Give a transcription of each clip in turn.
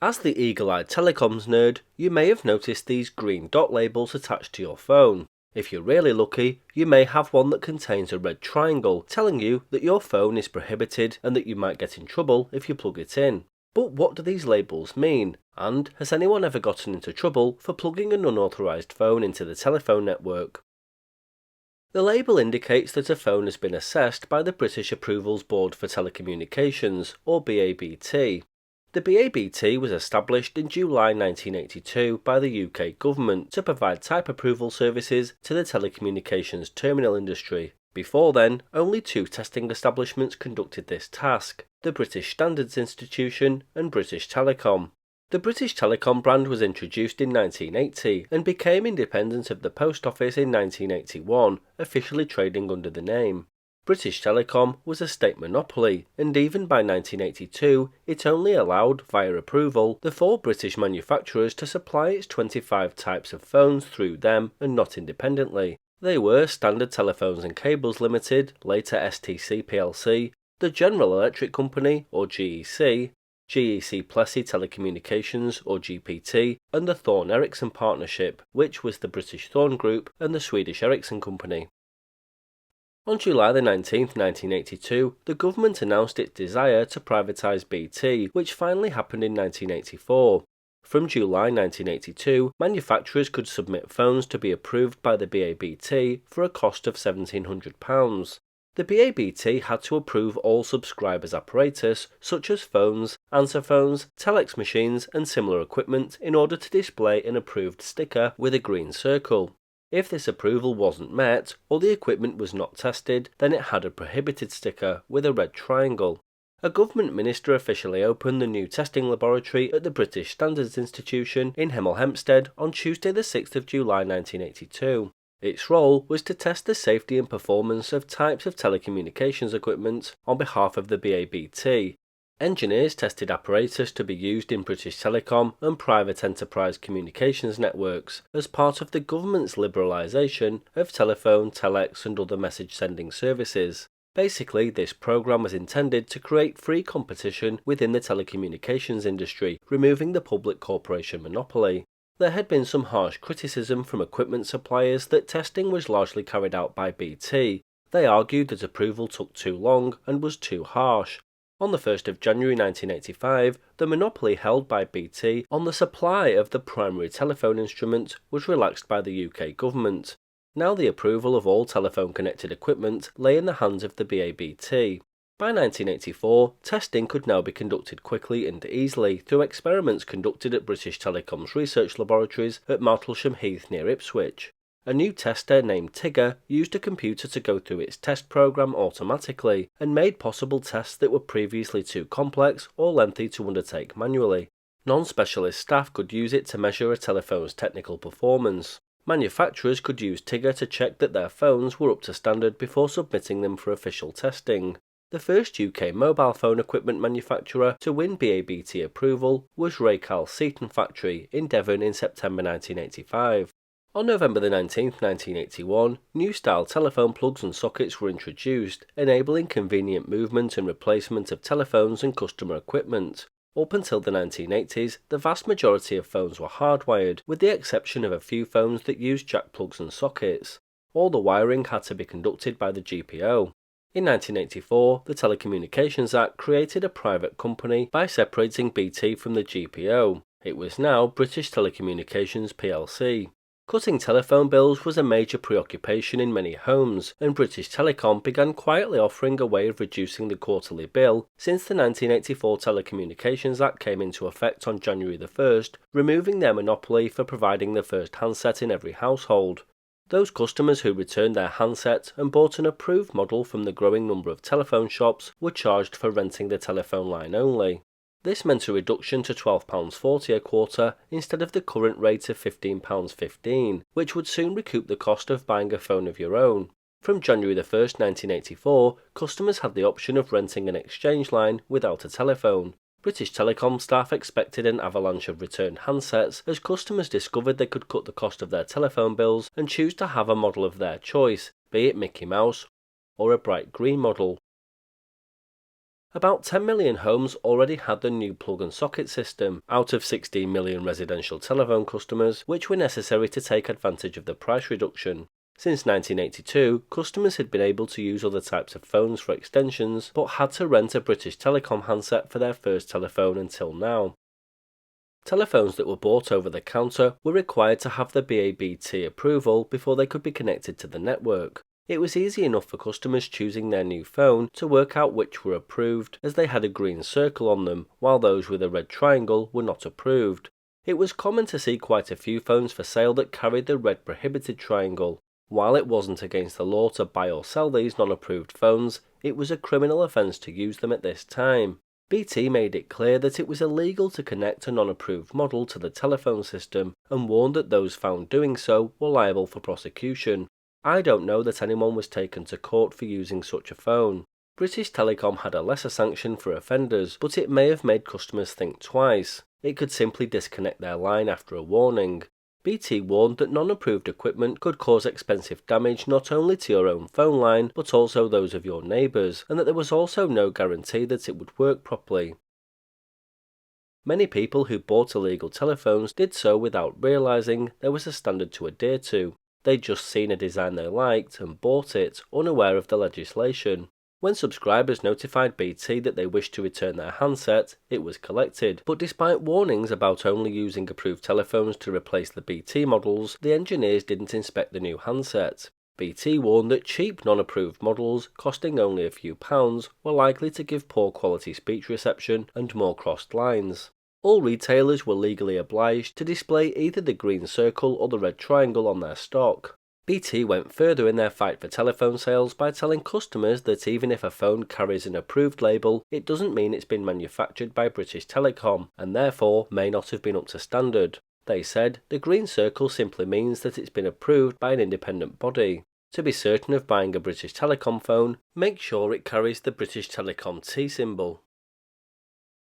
As the eagle-eyed telecoms nerd, you may have noticed these green dot labels attached to your phone. If you're really lucky, you may have one that contains a red triangle telling you that your phone is prohibited and that you might get in trouble if you plug it in. But what do these labels mean? And has anyone ever gotten into trouble for plugging an unauthorized phone into the telephone network? The label indicates that a phone has been assessed by the British Approvals Board for Telecommunications, or BABT. The BABT was established in July 1982 by the UK government to provide type approval services to the telecommunications terminal industry. Before then, only two testing establishments conducted this task: the British Standards Institution and British Telecom. The British Telecom brand was introduced in 1980 and became independent of the Post Office in 1981, officially trading under the name. British Telecom was a state monopoly, and even by 1982 it only allowed, via approval, the four British manufacturers to supply its 25 types of phones through them and not independently. They were Standard Telephones and Cables Limited, later STC plc, the General Electric Company, or GEC, GEC Plessey Telecommunications, or GPT, and the Thorn Ericsson Partnership, which was the British Thorn Group and the Swedish Ericsson Company. On July 19, 1982, the government announced its desire to privatise BT, which finally happened in 1984. From July 1982, manufacturers could submit phones to be approved by the BABT for a cost of £1,700. The BABT had to approve all subscribers' apparatus, such as phones, answer phones, telex machines, and similar equipment, in order to display an approved sticker with a green circle. If this approval wasn't met, or the equipment was not tested, then it had a prohibited sticker with a red triangle. A government minister officially opened the new testing laboratory at the British Standards Institution in Hemel Hempstead on Tuesday the 6th of July 1982. Its role was to test the safety and performance of types of telecommunications equipment on behalf of the BABT. Engineers tested apparatus to be used in British Telecom and private enterprise communications networks as part of the government's liberalisation of telephone, telex and other message sending services. Basically, this programme was intended to create free competition within the telecommunications industry, removing the public corporation monopoly. There had been some harsh criticism from equipment suppliers that testing was largely carried out by BT. They argued that approval took too long and was too harsh. On the 1st of January 1985, the monopoly held by BT on the supply of the primary telephone instrument was relaxed by the UK government. Now the approval of all telephone-connected equipment lay in the hands of the BABT. By 1984, testing could now be conducted quickly and easily through experiments conducted at British Telecom's research laboratories at Martlesham Heath near Ipswich. A new tester named Tigger used a computer to go through its test program automatically and made possible tests that were previously too complex or lengthy to undertake manually. Non-specialist staff could use it to measure a telephone's technical performance. Manufacturers could use Tigger to check that their phones were up to standard before submitting them for official testing. The first UK mobile phone equipment manufacturer to win BABT approval was Raycal Seaton Factory in Devon in September 1985. On November 19, 1981, new style telephone plugs and sockets were introduced, enabling convenient movement and replacement of telephones and customer equipment. Up until the 1980s, the vast majority of phones were hardwired, with the exception of a few phones that used jack plugs and sockets. All the wiring had to be conducted by the GPO. In 1984, the Telecommunications Act created a private company by separating BT from the GPO. It was now British Telecommunications plc. Cutting telephone bills was a major preoccupation in many homes, and British Telecom began quietly offering a way of reducing the quarterly bill since the 1984 Telecommunications Act came into effect on January 1st, removing their monopoly for providing the first handset in every household. Those customers who returned their handset and bought an approved model from the growing number of telephone shops were charged for renting the telephone line only. This meant a reduction to £12.40 a quarter instead of the current rate of £15.15, which would soon recoup the cost of buying a phone of your own. From January 1st, 1984, customers had the option of renting an exchange line without a telephone. British Telecom staff expected an avalanche of returned handsets as customers discovered they could cut the cost of their telephone bills and choose to have a model of their choice, be it Mickey Mouse or a bright green model. About 10 million homes already had the new plug and socket system, out of 16 million residential telephone customers, which were necessary to take advantage of the price reduction. Since 1982, customers had been able to use other types of phones for extensions, but had to rent a British Telecom handset for their first telephone until now. Telephones that were bought over the counter were required to have the BABT approval before they could be connected to the network. It was easy enough for customers choosing their new phone to work out which were approved, as they had a green circle on them, while those with a red triangle were not approved. It was common to see quite a few phones for sale that carried the red prohibited triangle. While it wasn't against the law to buy or sell these non-approved phones, it was a criminal offence to use them at this time. BT made it clear that it was illegal to connect a non-approved model to the telephone system, and warned that those found doing so were liable for prosecution. I don't know that anyone was taken to court for using such a phone. British Telecom had a lesser sanction for offenders, but it may have made customers think twice. It could simply disconnect their line after a warning. BT warned that non-approved equipment could cause expensive damage not only to your own phone line, but also those of your neighbours, and that there was also no guarantee that it would work properly. Many people who bought illegal telephones did so without realising there was a standard to adhere to. They'd just seen a design they liked and bought it, unaware of the legislation. When subscribers notified BT that they wished to return their handset, it was collected, but despite warnings about only using approved telephones to replace the BT models, the engineers didn't inspect the new handset. BT warned that cheap non-approved models, costing only a few pounds, were likely to give poor quality speech reception and more crossed lines. All retailers were legally obliged to display either the green circle or the red triangle on their stock. BT went further in their fight for telephone sales by telling customers that even if a phone carries an approved label, it doesn't mean it's been manufactured by British Telecom, and therefore may not have been up to standard. They said the green circle simply means that it's been approved by an independent body. To be certain of buying a British Telecom phone, make sure it carries the British Telecom T symbol.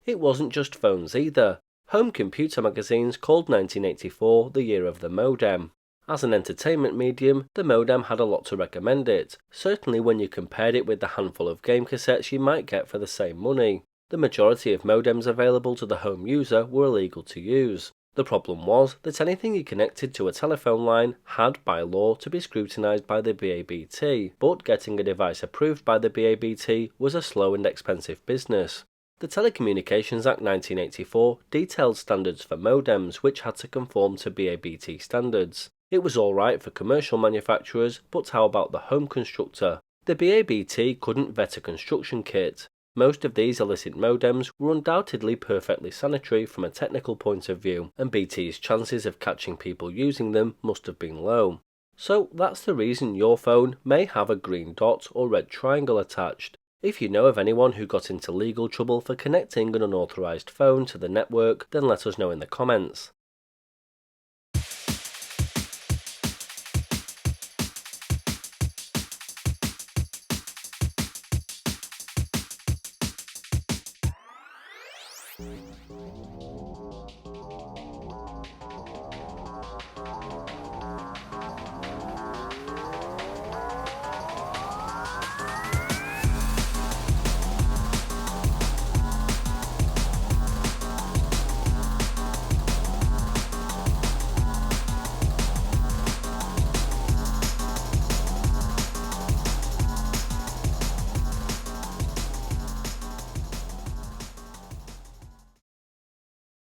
It wasn't just phones either. Home computer magazines called 1984 the year of the modem. As an entertainment medium, the modem had a lot to recommend it, certainly when you compared it with the handful of game cassettes you might get for the same money. The majority of modems available to the home user were illegal to use. The problem was that anything you connected to a telephone line had, by law, to be scrutinised by the BABT, but getting a device approved by the BABT was a slow and expensive business. The Telecommunications Act 1984 detailed standards for modems which had to conform to BABT standards. It was alright for commercial manufacturers, but how about the home constructor? The BABT couldn't vet a construction kit. Most of these illicit modems were undoubtedly perfectly sanitary from a technical point of view, and BT's chances of catching people using them must have been low. So that's the reason your phone may have a green dot or red triangle attached. If you know of anyone who got into legal trouble for connecting an unauthorized phone to the network, then let us know in the comments.